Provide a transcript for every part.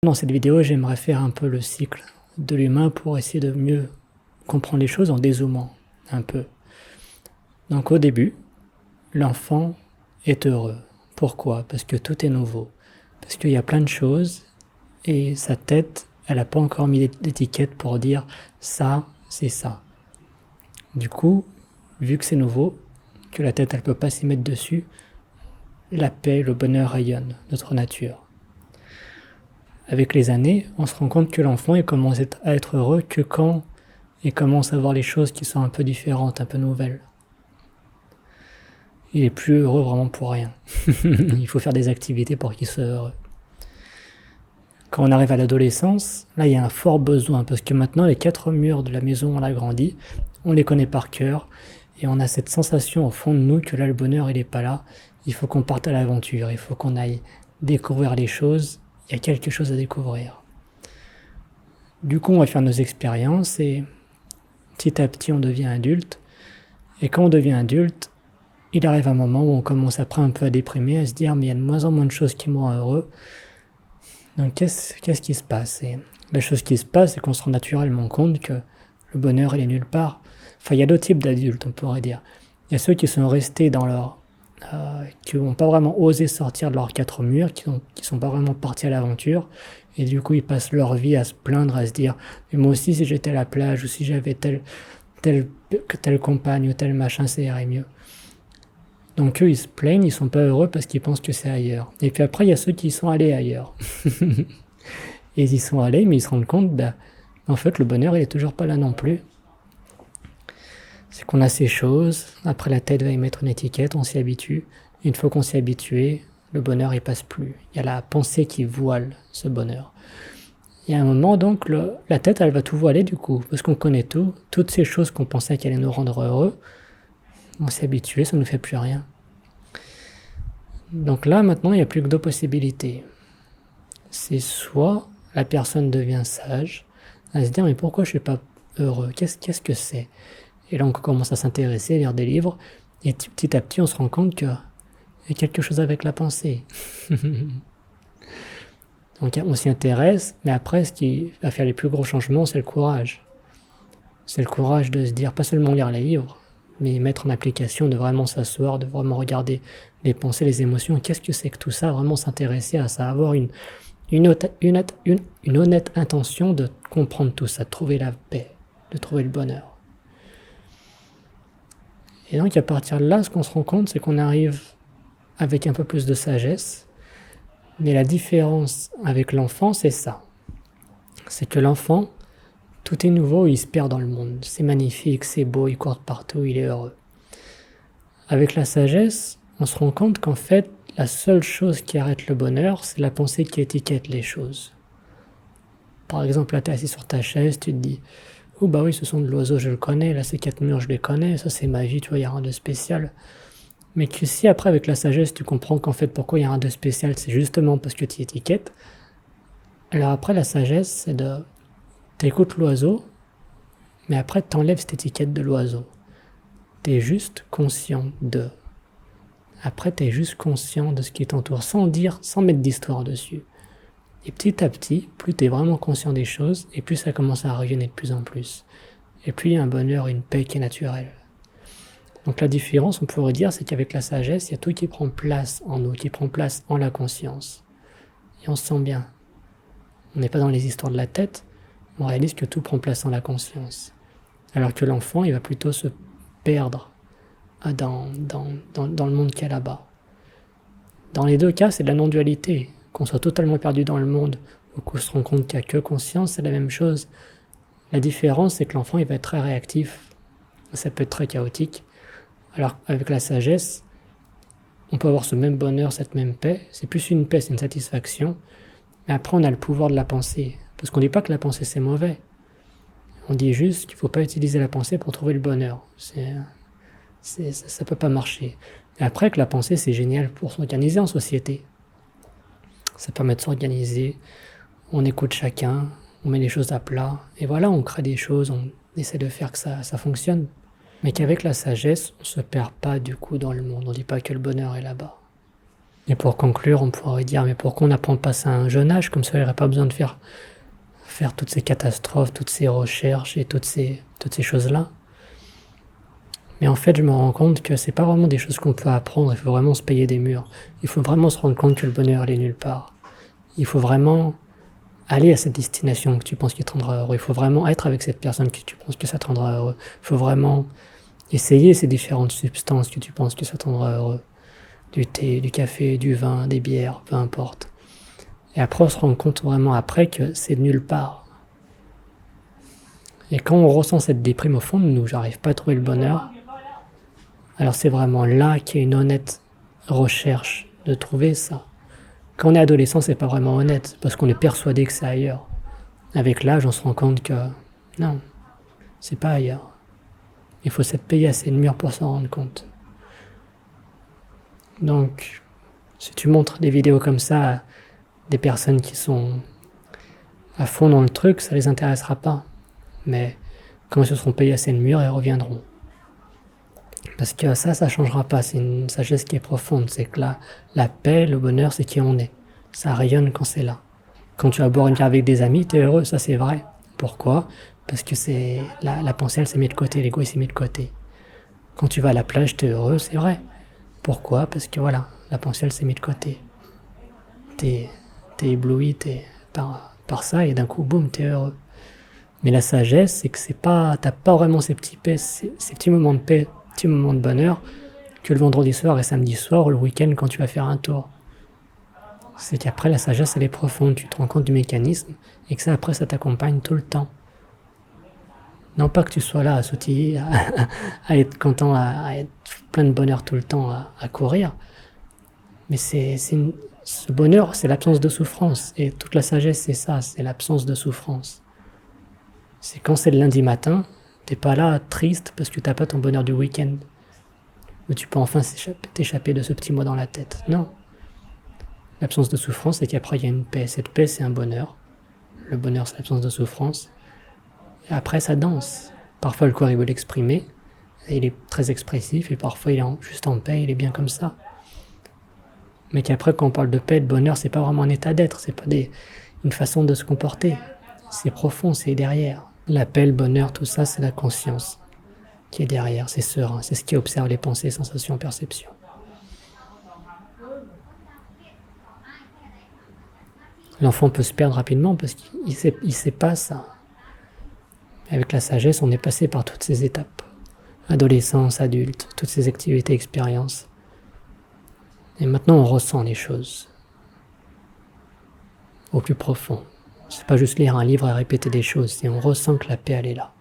Dans cette vidéo, j'aimerais faire un peu le cycle de l'humain pour essayer de mieux comprendre les choses en dézoomant un peu. Donc au début, l'enfant est heureux. Pourquoi? Parce que tout est nouveau. Parce qu'il y a plein de choses et sa tête, elle n'a pas encore mis d'étiquette pour dire ça, c'est ça. Du coup, vu que c'est nouveau, que la tête elle peut pas s'y mettre dessus, la paix, le bonheur rayonnent, notre nature. Avec les années, on se rend compte que l'enfant il commence à être heureux que quand il commence à voir les choses qui sont un peu différentes, un peu nouvelles. Il est plus heureux vraiment pour rien. Il faut faire des activités pour qu'il soit heureux. Quand on arrive à l'adolescence, là il y a un fort besoin parce que maintenant les 4 murs de la maison on l'a grandi, on les connaît par cœur et on a cette sensation au fond de nous que là le bonheur il est pas là. Il faut qu'on parte à l'aventure, il faut qu'on aille découvrir les choses. Il y a quelque chose à découvrir. Du coup, on va faire nos expériences et petit à petit, on devient adulte. Et quand on devient adulte, il arrive un moment où on commence après un peu à déprimer, à se dire mais il y a de moins en moins de choses qui me rendent heureux. Donc qu'est-ce qui se passe? Et la chose qui se passe, c'est qu'on se rend naturellement compte que le bonheur, il est nulle part. Enfin, il y a 2 types d'adultes, on pourrait dire. Il y a ceux qui sont restés dans leur... qui n'ont pas vraiment osé sortir de leurs 4 murs, qui sont pas vraiment partis à l'aventure, et du coup ils passent leur vie à se plaindre, à se dire mais moi aussi si j'étais à la plage, ou si j'avais telle compagne, ou tel machin, ça irait mieux. Donc eux ils se plaignent, ils sont pas heureux parce qu'ils pensent que c'est ailleurs. Et puis après il y a ceux qui sont allés ailleurs. Et ils y sont allés, mais ils se rendent compte, en fait le bonheur il est toujours pas là non plus. C'est qu'on a ces choses, après la tête va y mettre une étiquette, on s'y habitue. Une fois qu'on s'y est habitué, le bonheur il passe plus. Il y a la pensée qui voile ce bonheur. Il y a un moment donc, la tête elle va tout voiler du coup, parce qu'on connaît tout. Toutes ces choses qu'on pensait qu'elles allaient nous rendre heureux, on s'est habitué, ça ne nous fait plus rien. Donc là maintenant il n'y a plus que 2 possibilités. C'est soit la personne devient sage, à se dire mais pourquoi je suis pas heureux, qu'est-ce que c'est? Et là, on commence à s'intéresser, à lire des livres, et petit à petit, on se rend compte qu'il y a quelque chose avec la pensée. Donc, on s'y intéresse, mais après, ce qui va faire les plus gros changements, c'est le courage. C'est le courage de se dire, pas seulement lire les livres, mais mettre en application, de vraiment s'asseoir, de vraiment regarder les pensées, les émotions. Qu'est-ce que c'est que tout ça? Vraiment s'intéresser à ça, avoir une honnête intention de comprendre tout ça, de trouver la paix, de trouver le bonheur. Et donc à partir de là, ce qu'on se rend compte, c'est qu'on arrive avec un peu plus de sagesse. Mais la différence avec l'enfant, c'est ça. C'est que l'enfant, tout est nouveau, il se perd dans le monde. C'est magnifique, c'est beau, il court partout, il est heureux. Avec la sagesse, on se rend compte qu'en fait, la seule chose qui arrête le bonheur, c'est la pensée qui étiquette les choses. Par exemple, là, tu es assis sur ta chaise, tu te dis « Oh bah oui, ce son de l'oiseau, je le connais, là, ces 4 murs, je les connais, ça c'est ma vie, tu vois, il n'y a rien de spécial. » Mais que si après, avec la sagesse, tu comprends qu'en fait, pourquoi il y a rien de spécial, c'est justement parce que tu étiquettes. Alors après, la sagesse, c'est de... T'écoutes l'oiseau, mais après, t'enlèves cette étiquette de l'oiseau. T'es juste conscient de... Après, t'es juste conscient de ce qui t'entoure, sans dire, sans mettre d'histoire dessus. Et petit à petit, plus tu es vraiment conscient des choses, et plus ça commence à rayonner de plus en plus. Et plus il y a un bonheur, une paix qui est naturelle. Donc la différence, on pourrait dire, c'est qu'avec la sagesse, il y a tout qui prend place en nous, qui prend place en la conscience. Et on se sent bien. On n'est pas dans les histoires de la tête, on réalise que tout prend place en la conscience. Alors que l'enfant, il va plutôt se perdre dans le monde qu'il y a là-bas. Dans les 2 cas, c'est de la non-dualité. Qu'on soit totalement perdu dans le monde ou qu'on se rend compte qu'il n'y a que conscience, c'est la même chose. La différence, c'est que l'enfant, il va être très réactif. Ça peut être très chaotique. Alors, avec la sagesse, on peut avoir ce même bonheur, cette même paix. C'est plus une paix, c'est une satisfaction. Mais après, on a le pouvoir de la pensée. Parce qu'on ne dit pas que la pensée, c'est mauvais. On dit juste qu'il ne faut pas utiliser la pensée pour trouver le bonheur. Ça ne peut pas marcher. Et après, que la pensée, c'est génial pour s'organiser en société. Ça permet de s'organiser, on écoute chacun, on met les choses à plat, et voilà, on crée des choses, on essaie de faire que ça fonctionne. Mais qu'avec la sagesse, on ne se perd pas du coup dans le monde, on ne dit pas que le bonheur est là-bas. Et pour conclure, on pourrait dire, mais pourquoi on n'apprend pas ça à un jeune âge? Comme ça, il n'y aurait pas besoin de faire toutes ces catastrophes, toutes ces recherches et toutes ces choses-là. Mais en fait, je me rends compte que c'est pas vraiment des choses qu'on peut apprendre, il faut vraiment se payer des murs. Il faut vraiment se rendre compte que le bonheur, il est nulle part. Il faut vraiment aller à cette destination que tu penses qui te rendra heureux. Il faut vraiment être avec cette personne que tu penses que ça te rendra heureux. Il faut vraiment essayer ces différentes substances que tu penses que ça te rendra heureux. Du thé, du café, du vin, des bières, peu importe. Et après, on se rend compte vraiment après que c'est de nulle part. Et quand on ressent cette déprime au fond de nous, j'arrive pas à trouver le bonheur, alors c'est vraiment là qu'il y a une honnête recherche de trouver ça. Quand on est adolescent, c'est pas vraiment honnête, parce qu'on est persuadé que c'est ailleurs. Avec l'âge, on se rend compte que non, c'est pas ailleurs. Il faut s'être payé assez de murs pour s'en rendre compte. Donc, si tu montres des vidéos comme ça à des personnes qui sont à fond dans le truc, ça les intéressera pas. Mais quand ils se seront payés assez de murs, ils reviendront. Parce que ça changera pas. C'est une sagesse qui est profonde. C'est que la paix, le bonheur, c'est qui on est. Ça rayonne quand c'est là. Quand tu vas boire une bière avec des amis, t'es heureux, ça c'est vrai. Pourquoi? Parce que c'est la pensée, elle s'est mise de côté, l'ego il s'est mis de côté. Quand tu vas à la plage, t'es heureux, c'est vrai. Pourquoi? Parce que voilà, la pensée, elle s'est mise de côté. T'es ébloui par ça et d'un coup, boum, t'es heureux. Mais la sagesse, c'est que t'as pas vraiment ces petits moments de paix, petits moments de bonheur que le vendredi soir et samedi soir ou le week-end quand tu vas faire un tour. C'est qu'après, la sagesse, elle est profonde, tu te rends compte du mécanisme et que ça, après, ça t'accompagne tout le temps. Non pas que tu sois là à sautiller, à être content, à être plein de bonheur tout le temps, à courir, mais ce bonheur, c'est l'absence de souffrance. Et toute la sagesse, c'est ça, c'est l'absence de souffrance. C'est quand c'est le lundi matin, t'es pas là triste parce que t'as pas ton bonheur du week-end. Mais tu peux enfin t'échapper de ce petit mot dans la tête. Non. L'absence de souffrance, c'est qu'après il y a une paix. Cette paix, c'est un bonheur. Le bonheur, c'est l'absence de souffrance. Et après, ça danse. Parfois, le corps, il veut l'exprimer. Et il est très expressif. Et parfois, il est juste en paix. Il est bien comme ça. Mais qu'après, quand on parle de paix, de bonheur, c'est pas vraiment un état d'être. C'est pas une façon de se comporter. C'est profond, c'est derrière. La paix, le bonheur, tout ça, c'est la conscience qui est derrière. C'est serein. C'est ce qui observe les pensées, sensations, perceptions. L'enfant peut se perdre rapidement parce qu'il sait pas ça. Avec la sagesse, on est passé par toutes ces étapes. Adolescence, adulte, toutes ces activités, expériences. Et maintenant, on ressent les choses. Au plus profond. C'est pas juste lire un livre et répéter des choses, c'est on ressent que la paix, elle est là.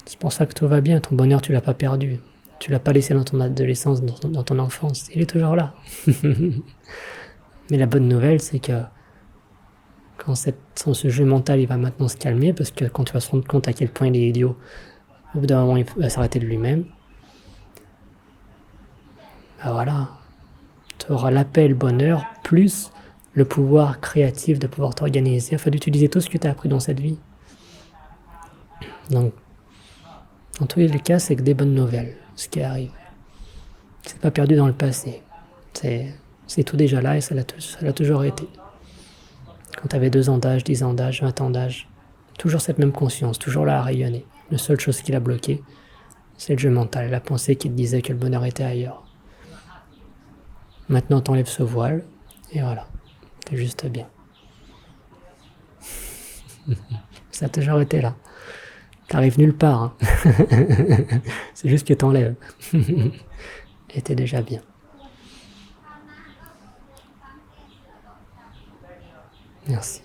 C'est pour ça que tout va bien, ton bonheur, tu l'as pas perdu. Tu l'as pas laissé dans ton adolescence, dans ton enfance. Il est toujours là. Mais la bonne nouvelle, c'est que quand ce jeu mental, il va maintenant se calmer, parce que quand tu vas se rendre compte à quel point il est idiot, au bout d'un moment, il va s'arrêter de lui-même. Ben voilà. Tu auras la paix et le bonheur, plus le pouvoir créatif de pouvoir t'organiser, afin d'utiliser tout ce que tu as appris dans cette vie. Donc, dans tous les cas, c'est que des bonnes nouvelles, ce qui arrive. C'est pas perdu dans le passé. C'est tout déjà là et ça l'a toujours été. Quand tu avais 2 ans d'âge, 10 ans d'âge, 20 ans d'âge, toujours cette même conscience, toujours là à rayonner. La seule chose qui l'a bloqué, c'est le jeu mental, la pensée qui te disait que le bonheur était ailleurs. Maintenant, t'enlèves ce voile, et voilà, t'es juste bien. Ça a toujours été là. T'arrives nulle part, hein. C'est juste que t'enlèves. Et t'es déjà bien. Merci.